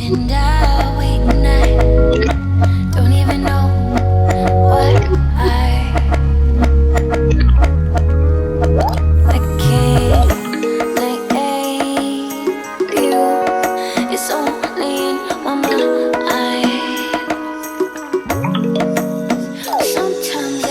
And I wait and I don't even know what I can't name you. It's only in my mind. Sometimes I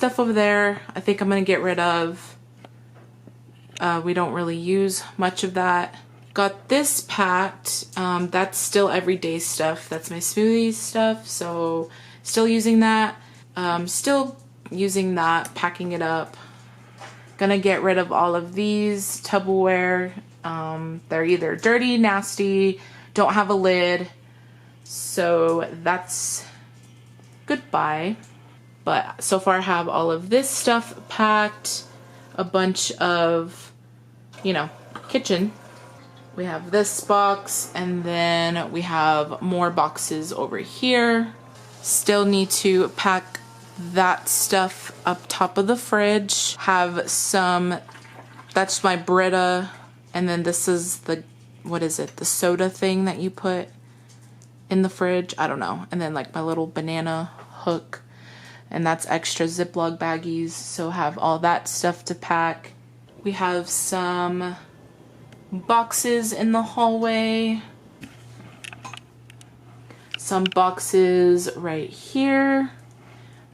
stuff over there I think I'm gonna get rid of. We don't really use much of that. Got this packed. That's still everyday stuff. That's my smoothie stuff, so still using that. Still using that, packing it up. Gonna get rid of all of these Tupperware. They're either dirty, nasty, don't have a lid, so that's goodbye. But so far I have all of this stuff packed, a bunch of, you know, kitchen. We have this box, and then we have more boxes over here. Still need to pack that stuff up top of the fridge. Have some, that's my Brita, and then this is the, what is it, the soda thing that you put in the fridge, I don't know. And then like my little banana hook, and that's extra Ziploc baggies, so have all that stuff to pack. We have some boxes in the hallway, some boxes right here,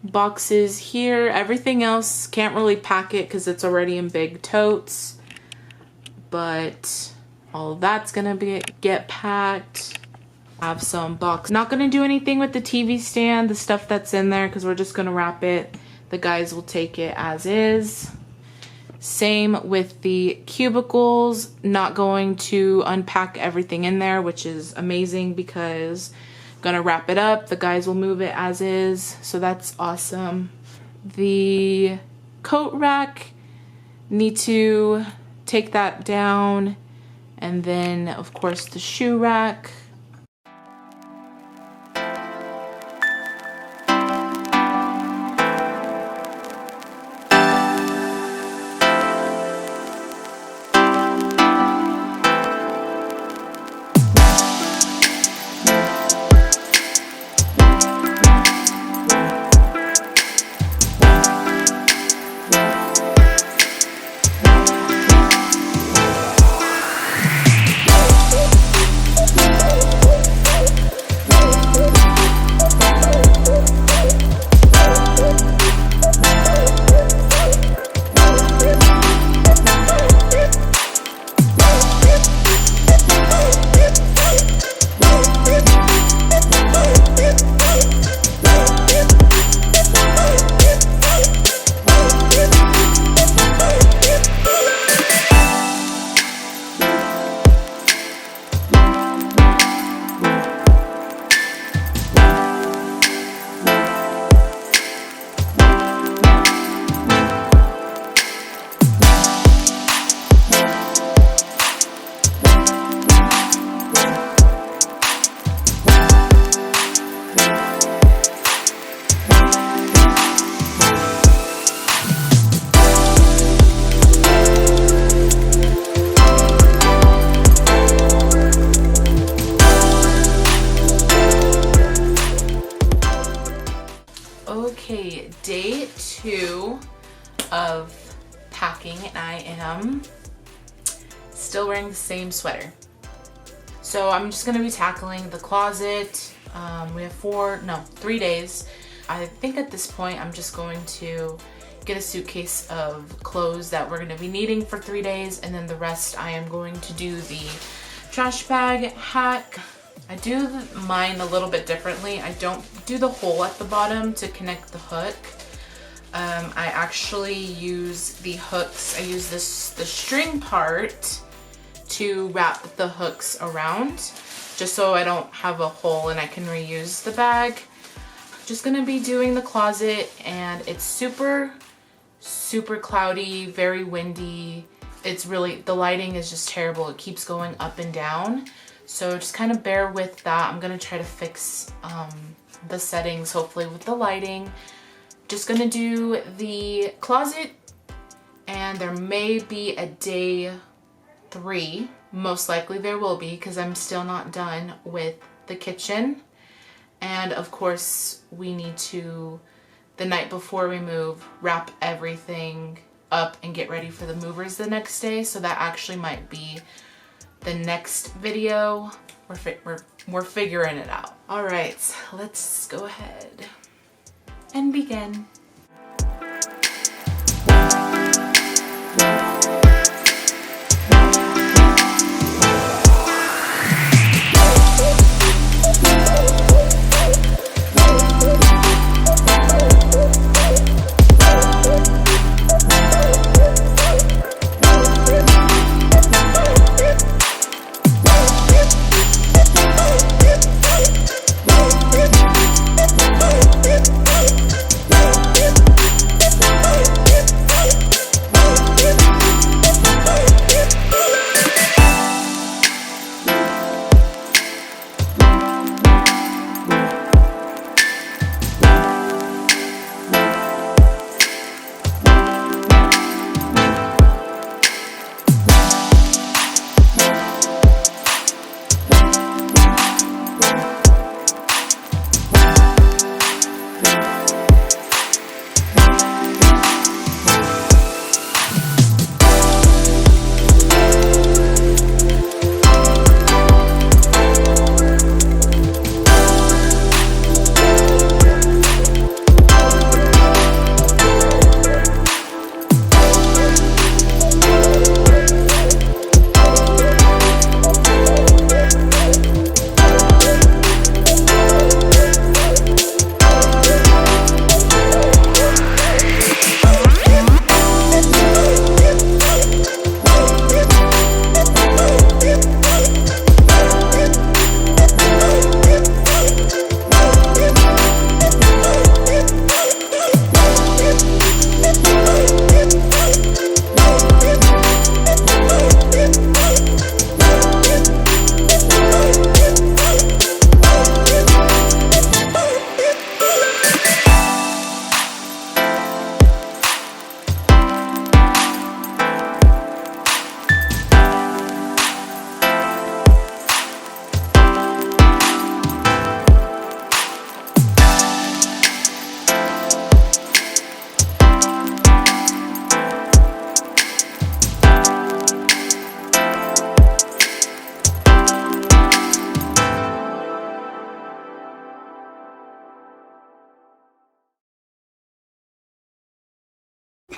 boxes here. Everything else can't really pack it because it's already in big totes, but all of that's gonna get packed. Have some box. Not gonna do anything with the TV stand, the stuff that's in there, because we're just gonna wrap it. The guys will take it as is. Same with the cubicles. Not going to unpack everything in there, which is amazing because I'm gonna wrap it up. The guys will move it as is, so that's awesome. The coat rack, need to take that down, and then of course the shoe rack. Okay, day 2 of packing, and I am still wearing the same sweater. So I'm just gonna be tackling the closet. We have 3 days. I think at this point I'm just going to get a suitcase of clothes that we're gonna be needing for 3 days, and then the rest I am going to do the trash bag hack. I do mine a little bit differently. I don't do the hole at the bottom to connect the hook. I actually use the hooks. I use the string part to wrap the hooks around, just so I don't have a hole and I can reuse the bag. Just gonna be doing the closet, and it's super cloudy, very windy. It's really, the lighting is just terrible. It keeps going up and down. So just kind of bear with that. I'm gonna try to fix the settings, hopefully, with the lighting. Just gonna do the closet, and there may be a day 3. Most likely there will be, because I'm still not done with the kitchen. And of course, we need to, the night before we move, wrap everything up and get ready for the movers the next day. So that actually might be the next video. We're figuring it out. All right, let's go ahead and begin.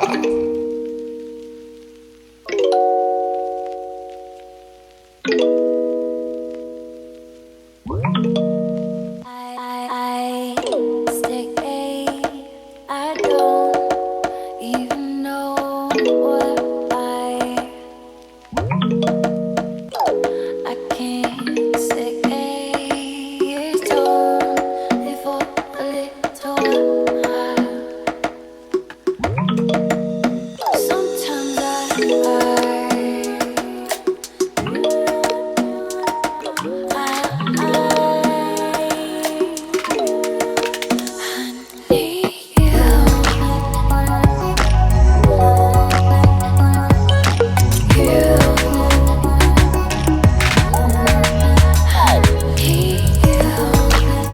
I stay. I don't even know what